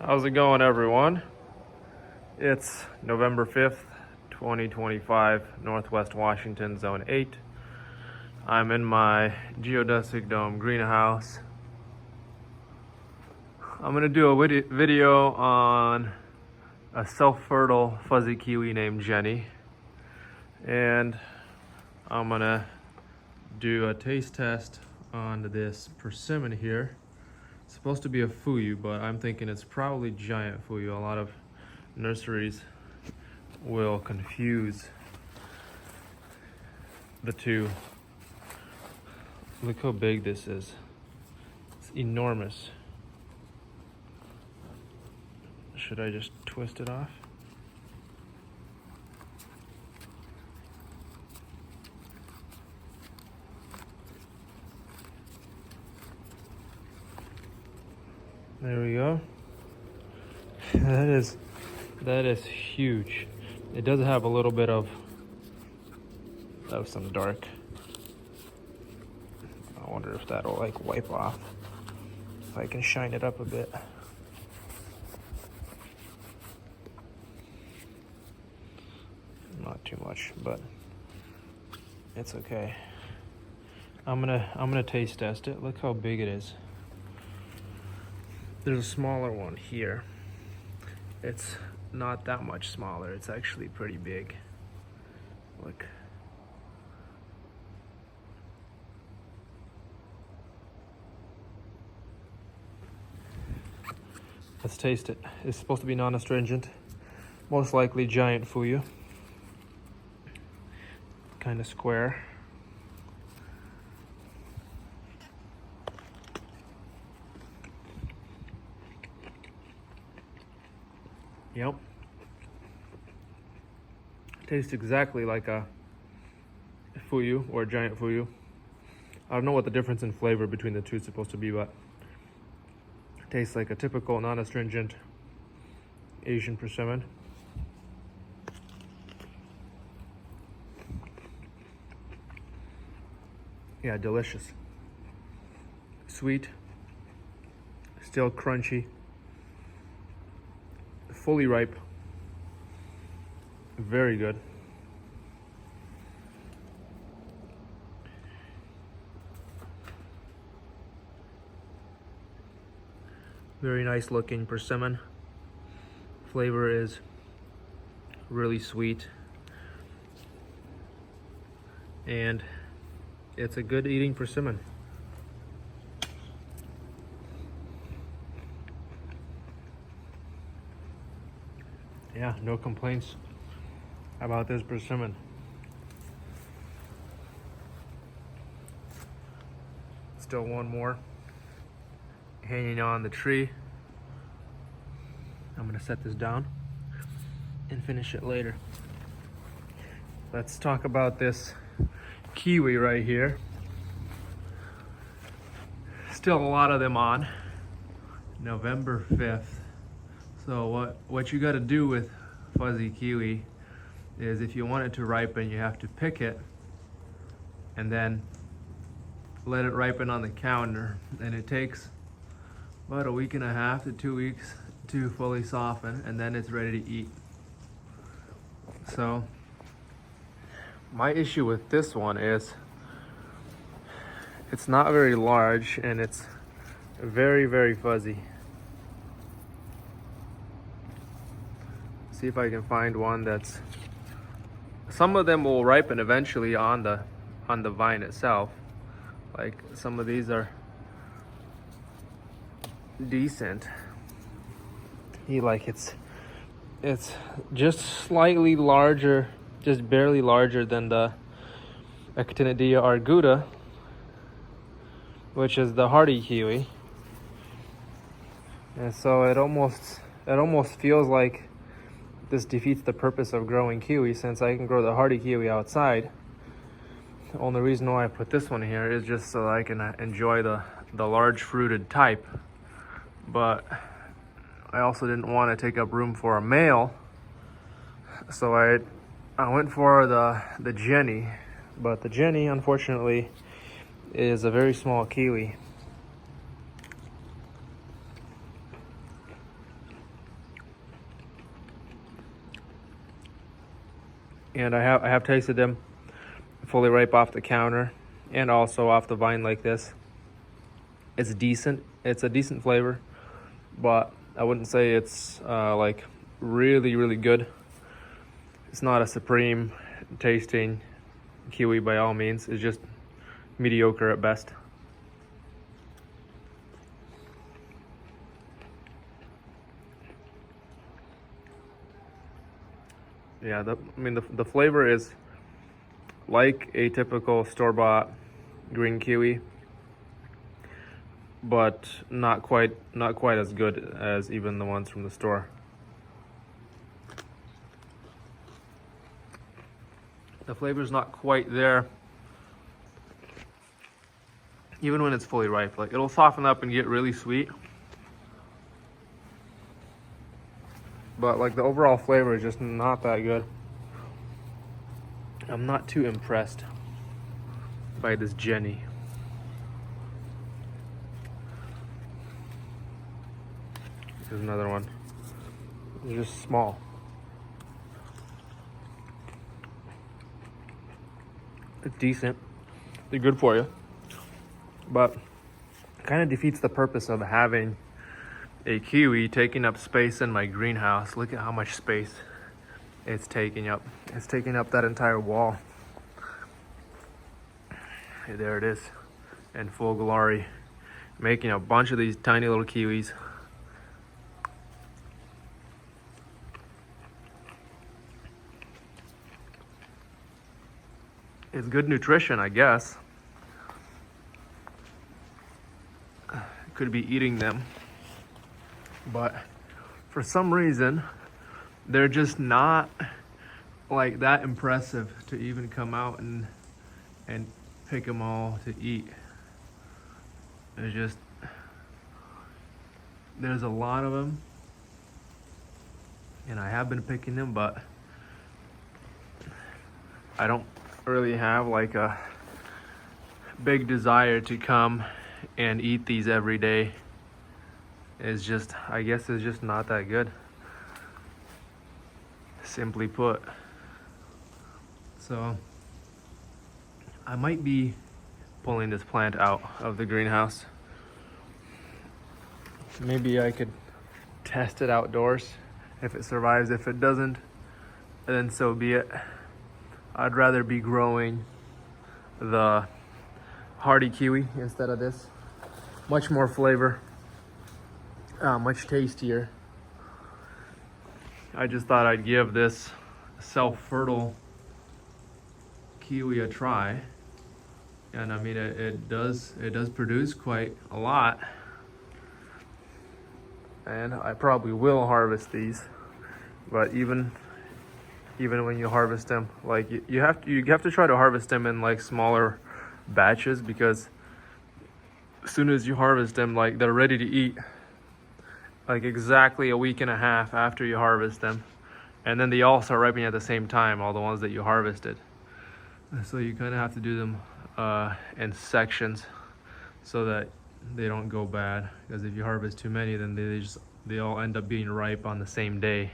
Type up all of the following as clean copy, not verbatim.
How's it going, everyone? It's November 5th, 2025, Northwest Washington, Zone 8. I'm in my geodesic dome greenhouse. I'm going to do a video on a self-fertile fuzzy kiwi named Jenny. And I'm going to do a taste test on this persimmon here. It's supposed to be a Fuyu, but I'm thinking it's probably giant Fuyu. A lot of nurseries will confuse the two. Look how big this is. It's enormous. Should I just twist it off? There we go. That is huge. It does have a little bit of some dark. I wonder if that'll like wipe off. If I can shine it up a bit. Not too much, but it's okay. I'm gonna taste test it. Look how big it is. There's a smaller one here. It's not that much smaller. It's actually pretty big. Look. Let's taste it. It's supposed to be non-astringent. Most likely giant Fuyu. Kind of square. Yep. Tastes exactly like a Fuyu or a giant Fuyu. I don't know what the difference in flavor between the two is supposed to be, but it tastes like a typical non-astringent Asian persimmon. Yeah, delicious. Sweet, still crunchy. Fully ripe. Very good. Very nice looking persimmon. Flavor is really sweet. And it's a good eating persimmon. Yeah, no complaints about this persimmon. Still one more hanging on the tree. I'm gonna set this down and finish it later. Let's talk about this kiwi right here. Still a lot of them on. November 5th. So what you got to do with fuzzy kiwi is, if you want it to ripen, you have to pick it and then let it ripen on the counter, and it takes about a week and a half to 2 weeks to fully soften, and then it's ready to eat. So my issue with this one is it's not very large and it's very, very fuzzy. See if I can find one that's, some of them will ripen eventually on the vine itself. Like some of these are decent. It's just slightly larger, just barely larger than the Actinidia arguta, which is the hardy kiwi. And so it almost feels like this defeats the purpose of growing kiwi, since I can grow the hardy kiwi outside. The only reason why I put this one here is just so I can enjoy the large fruited type. But I also didn't want to take up room for a male, so I went for the Jenny. But the Jenny, unfortunately, is a very small kiwi. And I have tasted them fully ripe off the counter and also off the vine like this. It's decent. It's a decent flavor, but I wouldn't say it's like really, really good. It's not a supreme tasting kiwi by all means. It's just mediocre at best. Yeah, the flavor is like a typical store-bought green kiwi, but not quite as good as even the ones from the store. The flavor's not quite there, even when it's fully ripe. Like, it'll soften up and get really sweet, but like the overall flavor is just not that good. I'm not too impressed by this Jenny. Here's another one. It's just small. It's decent. They're good for you, but it kind of defeats the purpose of having a kiwi taking up space in my greenhouse. Look at how much space it's taking up. It's taking up that entire wall. There it is in full glory, making a bunch of these tiny little kiwis. It's good nutrition, I guess. Could be eating them, but for some reason they're just not like that impressive to even come out and pick them all to eat. There's just, there's a lot of them, and I have been picking them, but I don't really have like a big desire to come and eat these every day. It's just, I guess it's just not that good, simply put. So I might be pulling this plant out of the greenhouse. Maybe I could test it outdoors. If it survives, if it doesn't, then so be it. I'd rather be growing the hardy kiwi instead of this. Much more flavor, much tastier. I just thought I'd give this self-fertile kiwi a try, and I mean it does produce quite a lot, and I probably will harvest these. But even when you harvest them, like you have to try to harvest them in like smaller batches, because as soon as you harvest them, like they're ready to eat like exactly a week and a half after you harvest them, and then they all start ripening at the same time, all the ones that you harvested. So you kind of have to do them in sections so that they don't go bad, because if you harvest too many, then they all end up being ripe on the same day,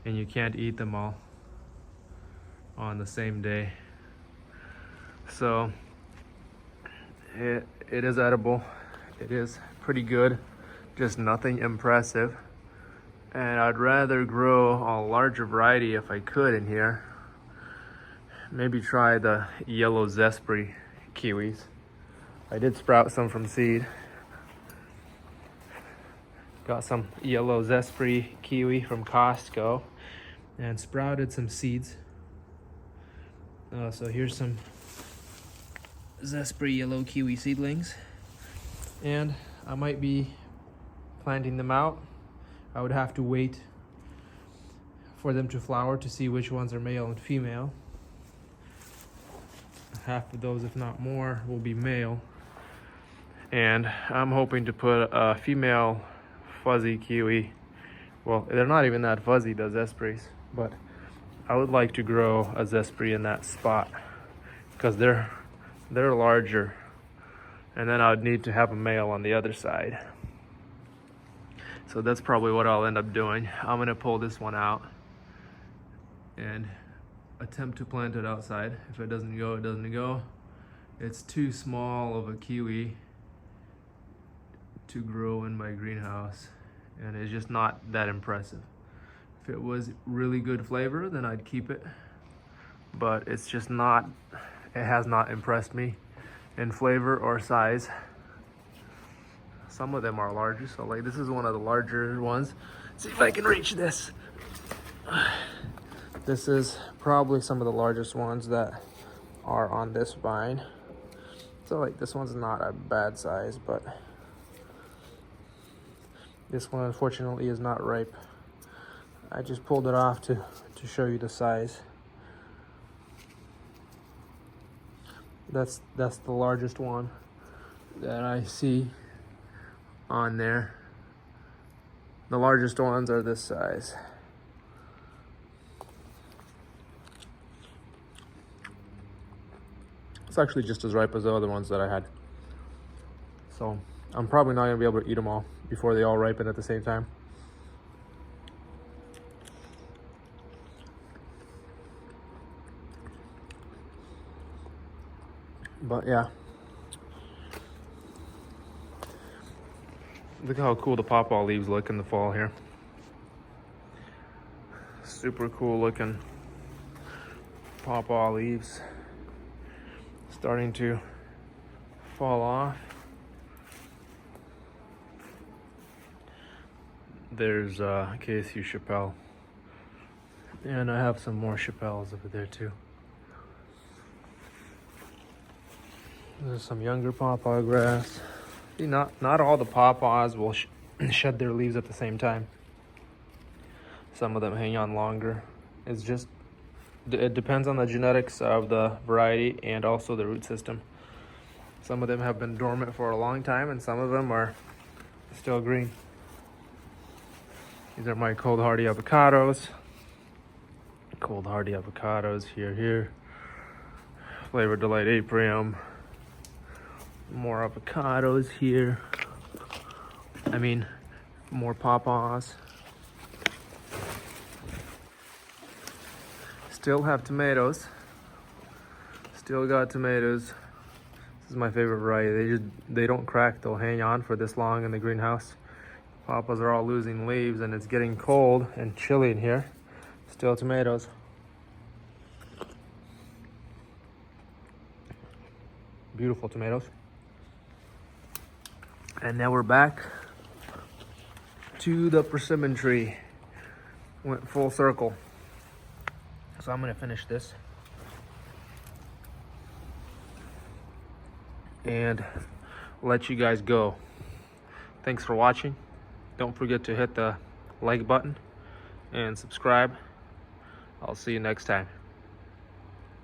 and you can't eat them all on the same day. So it is edible. It is pretty good, just nothing impressive. And I'd rather grow a larger variety if I could in here. Maybe try the yellow zespri kiwis. I did sprout some from seed. Got some yellow zespri kiwi from Costco and sprouted some seeds. So here's some zespri yellow kiwi seedlings, and I might be planting them out. I would have to wait for them to flower to see which ones are male and female. Half of those, if not more, will be male, and I'm hoping to put a female fuzzy kiwi. Well, they're not even that fuzzy, the zespris, but I would like to grow a zespri in that spot because they're larger, and then I would need to have a male on the other side. So that's probably what I'll end up doing. I'm gonna pull this one out and attempt to plant it outside. If it doesn't go, it doesn't go. It's too small of a kiwi to grow in my greenhouse, and it's just not that impressive. If it was really good flavor, then I'd keep it, but it's just not, it has not impressed me in flavor or size. Some of them are larger, so like this is one of the larger ones. See if I can reach this. This is probably some of the largest ones that are on this vine. So like this one's not a bad size, but this one unfortunately is not ripe. I just pulled it off to show you the size. That's the largest one that I see on there. The largest ones are this size. It's actually just as ripe as the other ones that I had. So I'm probably not gonna be able to eat them all before they all ripen at the same time. But yeah. Look how cool the pawpaw leaves look in the fall here. Super cool looking pawpaw leaves. Starting to fall off. There's KSU Chappelle. And I have some more Chappelles over there too. There's some younger pawpaw grass. See, not all the pawpaws will shed their leaves at the same time. Some of them hang on longer. It's just, it depends on the genetics of the variety and also the root system. Some of them have been dormant for a long time and some of them are still green. These are my cold hardy avocados. Cold hardy avocados here. Flavor Delight Aprium. More avocados here. I mean, more pawpaws. Still have tomatoes. Still got tomatoes. This is my favorite variety. They don't crack. They'll hang on for this long in the greenhouse. Pawpaws are all losing leaves and it's getting cold and chilly in here. Still tomatoes. Beautiful tomatoes. And now we're back to the persimmon tree. Went full circle. So I'm gonna finish this and let you guys go. Thanks for watching. Don't forget to hit the like button and subscribe. I'll see you next time.